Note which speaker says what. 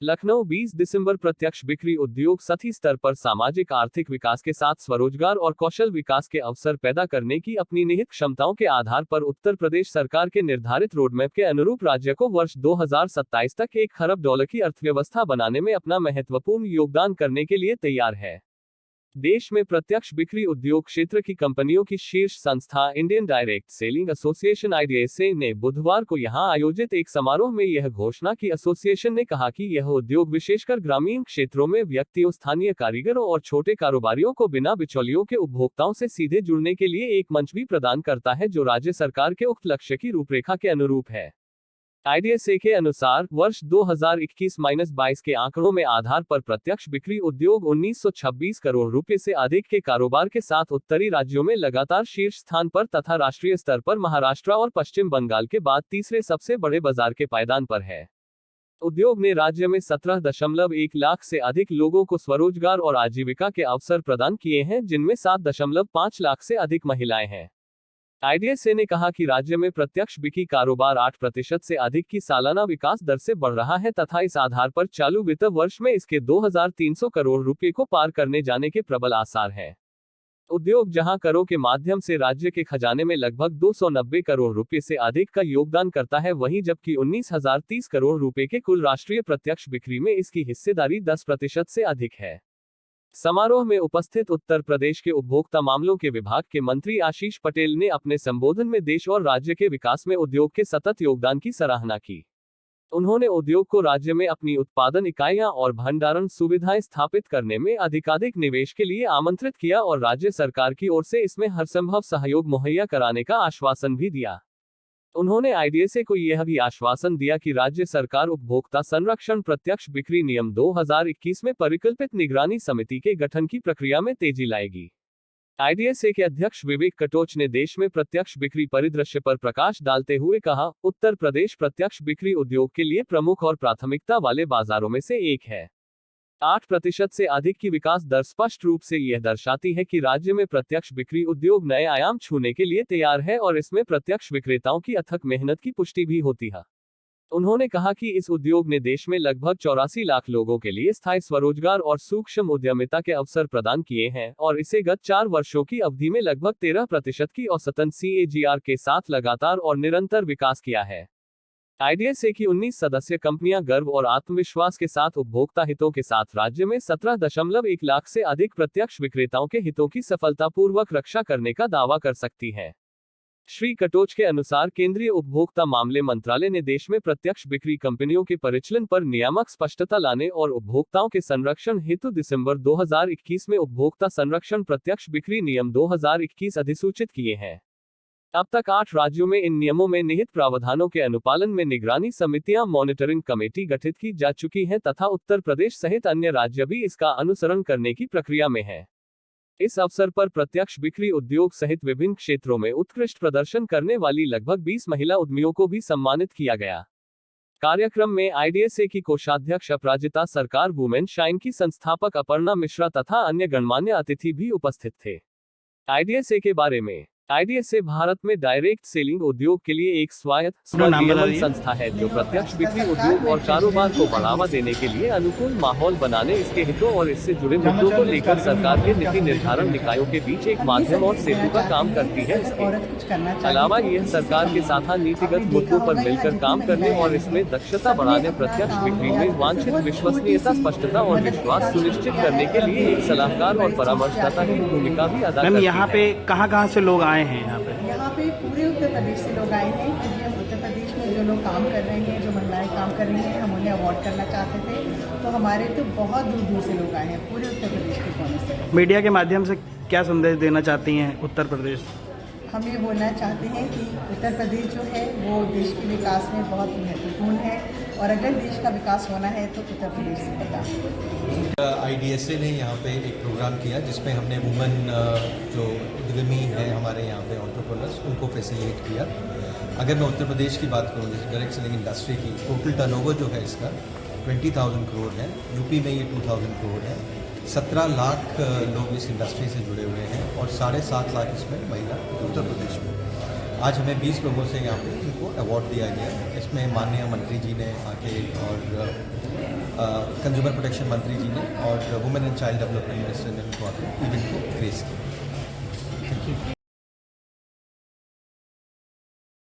Speaker 1: लखनऊ 20 दिसंबर। प्रत्यक्ष बिक्री उद्योग सतही स्तर पर सामाजिक आर्थिक विकास के साथ स्वरोजगार और कौशल विकास के अवसर पैदा करने की अपनी निहित क्षमताओं के आधार पर उत्तर प्रदेश सरकार के निर्धारित रोडमैप के अनुरूप राज्य को वर्ष 2027 तक $1 खरब की अर्थव्यवस्था बनाने में अपना महत्वपूर्ण योगदान करने के लिए तैयार है। देश में प्रत्यक्ष बिक्री उद्योग क्षेत्र की कंपनियों की शीर्ष संस्था Indian direct selling association IDSA ने बुधवार को यहां आयोजित एक समारोह में यह घोषणा की। एसोसिएशन ने कहा कि यह उद्योग विशेषकर ग्रामीण क्षेत्रों में व्यक्तियों, स्थानीय कारीगरों और छोटे कारोबारियों को बिना बिचौलियों के उपभोक्ताओं से सीधे जुड़ने के लिए एक मंच भी प्रदान करता है, जो राज्य सरकार के उक्त लक्ष्य की रूपरेखा के अनुरूप है। IDSA के अनुसार वर्ष 2021-22 के आंकड़ों में आधार पर प्रत्यक्ष बिक्री उद्योग 1926 करोड़ रुपए से अधिक के कारोबार के साथ उत्तरी राज्यों में लगातार शीर्ष स्थान पर तथा राष्ट्रीय स्तर पर महाराष्ट्र और पश्चिम बंगाल के बाद तीसरे सबसे बड़े बाजार के पायदान पर है। उद्योग ने राज्य में 17.1 लाख से अधिक लोगों को स्वरोजगार और आजीविका के अवसर प्रदान किए हैं, जिनमें 7.5 लाख से अधिक महिलाएं हैं। IDSA ने कहा कि राज्य में प्रत्यक्ष बिक्री कारोबार 8% से अधिक की सालाना विकास दर से बढ़ रहा है तथा इस आधार पर चालू वित्त वर्ष में इसके 2300 करोड़ रुपए को पार करने जाने के प्रबल आसार हैं। उद्योग जहां करों के माध्यम से राज्य के खजाने में लगभग 290 करोड़ रुपए से अधिक का योगदान करता है, वहीं जबकि 19,030 करोड़ रुपए के कुल राष्ट्रीय प्रत्यक्ष बिक्री में इसकी हिस्सेदारी 10% से अधिक है। समारोह में उपस्थित उत्तर प्रदेश के उपभोक्ता मामलों के विभाग के मंत्री आशीष पटेल ने अपने संबोधन में देश और राज्य के विकास में उद्योग के सतत योगदान की सराहना की। उन्होंने उद्योग को राज्य में अपनी उत्पादन इकाइयां और भंडारण सुविधाएं स्थापित करने में अधिकाधिक निवेश के लिए आमंत्रित किया और राज्य सरकार की ओर से इसमें हरसंभव सहयोग मुहैया कराने का आश्वासन भी दिया। उन्होंने IDSA को यह भी आश्वासन दिया कि राज्य सरकार उपभोक्ता संरक्षण प्रत्यक्ष बिक्री नियम 2021 में परिकल्पित निगरानी समिति के गठन की प्रक्रिया में तेजी लाएगी। IDSA के अध्यक्ष विवेक कटोच ने देश में प्रत्यक्ष बिक्री परिदृश्य पर प्रकाश डालते हुए कहा, उत्तर प्रदेश प्रत्यक्ष बिक्री उद्योग के लिए प्रमुख और प्राथमिकता वाले बाजारों में से एक है। 8% से अधिक की विकास दर स्पष्ट रूप से यह दर्शाती है कि राज्य में प्रत्यक्ष बिक्री उद्योग नए आयाम छूने के लिए तैयार है और इसमें प्रत्यक्ष विक्रेताओं की अथक मेहनत की पुष्टि भी होती है। उन्होंने कहा कि इस उद्योग ने देश में लगभग 84 लाख लोगों के लिए स्थायी स्वरोजगार और सूक्ष्म उद्यमिता के अवसर प्रदान किए हैं और इसे गत 4 वर्षों की अवधि में लगभग 13% की औसतन CAGR के साथ लगातार और निरंतर विकास किया है। IDSA की 19 सदस्य कंपनियां गर्व और आत्मविश्वास के साथ उपभोक्ता हितों के साथ राज्य में 17.1 लाख से अधिक प्रत्यक्ष विक्रेताओं के हितों की सफलतापूर्वक रक्षा करने का दावा कर सकती हैं। श्री कटोच के अनुसार केंद्रीय उपभोक्ता मामले मंत्रालय ने देश में प्रत्यक्ष बिक्री कंपनियों के परिचालन पर नियामक स्पष्टता लाने और उपभोक्ताओं के संरक्षण हेतु दिसंबर 2021 में उपभोक्ता संरक्षण प्रत्यक्ष बिक्री नियम 2021 अधिसूचित किए हैं। अब तक 8 राज्यों में इन नियमों में निहित प्रावधानों के अनुपालन में निगरानी समितियां मॉनिटरिंग कमेटी गठित की जा चुकी हैं तथा उत्तर प्रदेश सहित अन्य राज्य भी इसका अनुसरण करने की प्रक्रिया में हैं। इस अवसर पर प्रत्यक्ष बिक्री उद्योग सहित विभिन्न क्षेत्रों में उत्कृष्ट प्रदर्शन करने वाली लगभग 20 महिला उद्यमियों को भी सम्मानित किया गया। कार्यक्रम में IDSA की कोषाध्यक्ष अपराजिता सरकार, वुमेन शाइन की संस्थापक अपर्णा मिश्रा तथा अन्य गणमान्य अतिथि भी उपस्थित थे। IDSA के बारे में IDSA भारत में डायरेक्ट सेलिंग उद्योग के लिए एक स्वायत्त स्वनियमन संस्था है जो प्रत्यक्ष बिक्री उद्योग और कारोबार को बढ़ावा देने के लिए अनुकूल माहौल बनाने, इसके हितों और इससे जुड़े मुद्दों को लेकर सरकार के नीति निर्धारण निकायों के बीच एक माध्यम और सेतु का काम करती है। इसके अलावा यह सरकार के साथ नीतिगत मुद्दों पर मिलकर काम करने और इसमें दक्षता बढ़ाने, प्रत्यक्ष बिक्री में वांछित विश्वसनीयता, स्पष्टता और विश्वास सुनिश्चित करने के लिए एक सलाहकार और परामर्शदाता की भूमिका भी अदा करती है।
Speaker 2: यहाँ पे कहाँ से लोग आए हैं?
Speaker 3: यहाँ पे पूरे उत्तर प्रदेश से लोग आए हैं क्योंकि हम उत्तर प्रदेश में जो लोग काम कर रहे हैं, जो महिलाएं काम कर रही हैं, हम उन्हें अवार्ड करना चाहते थे। तो हमारे तो बहुत दूर दूर से लोग आए हैं, पूरे उत्तर प्रदेश के कोने से।
Speaker 2: मीडिया के माध्यम से क्या संदेश देना चाहती हैं उत्तर प्रदेश?
Speaker 3: हम ये बोलना चाहते हैं कि उत्तर प्रदेश जो है वो देश के विकास में बहुत महत्वपूर्ण है और अगर देश का विकास होना है तो उत्तर प्रदेश से पता।
Speaker 4: IDSA ने यहाँ पे एक प्रोग्राम किया जिसमें हमने वुमेन जो उद्यमी है हमारे यहाँ पे एंटरप्रेन्योर्स, उनको फैसिलिटेट किया। अगर मैं उत्तर प्रदेश की बात करूँ, जैसे डायरेक्ट सेलिंग इंडस्ट्री की, टोटल टर्नओवर जो है इसका 20,000 करोड़ है। यूपी में ये 2,000 करोड़ है। 17 लाख लोग इस इंडस्ट्री से जुड़े हुए हैं और 7.5 लाख इसमें महिला उत्तर प्रदेश में। आज हमें 20 लोगों से यहाँ पे इनको अवार्ड दिया गया। इसमें माननीय मंत्री जी ने आके और कंज्यूमर प्रोटेक्शन मंत्री जी ने और women and child development minister ने उनको आकर इवेंट को ग्रेस किया।
Speaker 2: Thank you.